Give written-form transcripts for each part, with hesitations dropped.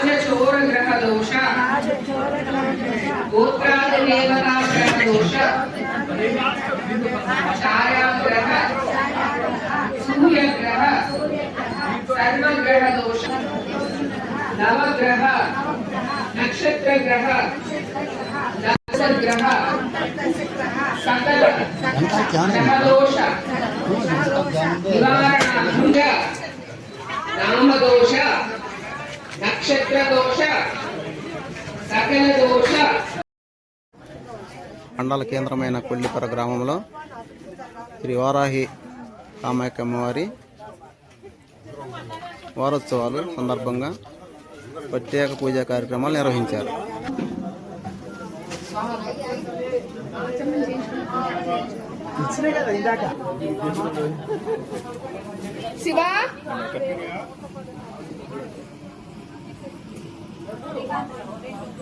राजचोर ग्रह दोष गोत्रादि देवता ग्रह दोष छाया ग्रह सूर्य ग्रह सर्व ग्रह दोष नवग्रह नक्षत्र ग्रह दश ग्रह सकल ग्रह दोष निवारण नाम दोष नक्षत्र दोष सकल दोष మండల కేంద్రమైన కొల్లిపర గ్రామంలో శ్రీ వారాహి కామాఖ్య అమ్మవారి వారోత్సవాలు సందర్భంగా ప్రత్యేక పూజా కార్యక్రమాలు నిర్వహించారు. శివా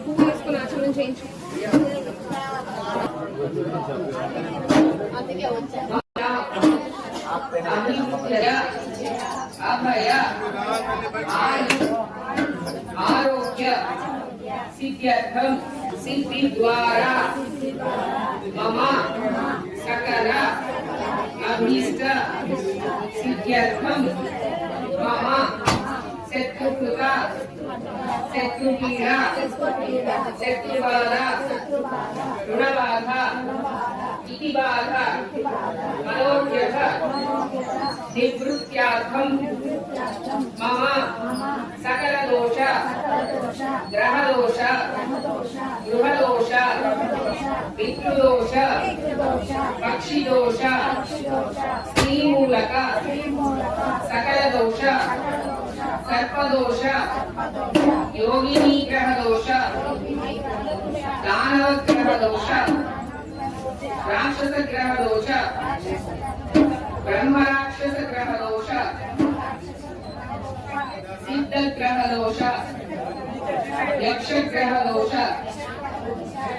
పూజేసుకుని ఆచరణ చేయించు. అభయ ఆరోగ్య సిద్ధ్యర్థం సిద్ధి ద్వారా మమ సకల అభీష్ట సిద్ధ్యర్థం మమ శత్రుకృత శత్రుపీడ శత్రుబాధ రుణబాధ ఇతిబాధ మనోజ్ఞత నివృత్త్యార్థం మమ సకల దోష గ్రహ దోష గృహ దోష పితృదోష పక్షి దోష స్త్రీ మూలక సకల దోష सर्पदोष योगिनी ग्रह दोष दानव ग्रह दोष राक्षस ग्रह दोष ब्रह्म राक्षस ग्रह दोष सिद्ध ग्रह दोष यक्ष ग्रह दोष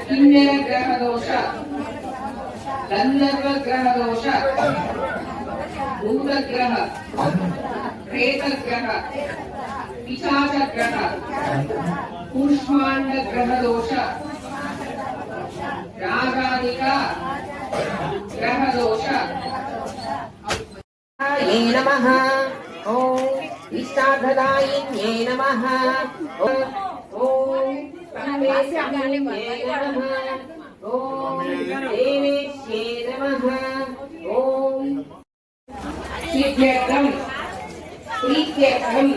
किन्नर ग्रह दोष गंधर्व ग्रह दोष भूत ग्रह प्रेत ग्रह पिशाच ग्रह कूष्मांड ग्रह दोष रागादिक ग्रह दोष ये नमः ओम विष्टाधदायिन्ये नमः ओम तन्वेशान्ये नमः ओम देवेश्ये नमः ओम सिद्ध्यर्थं प्रीत्यर्थं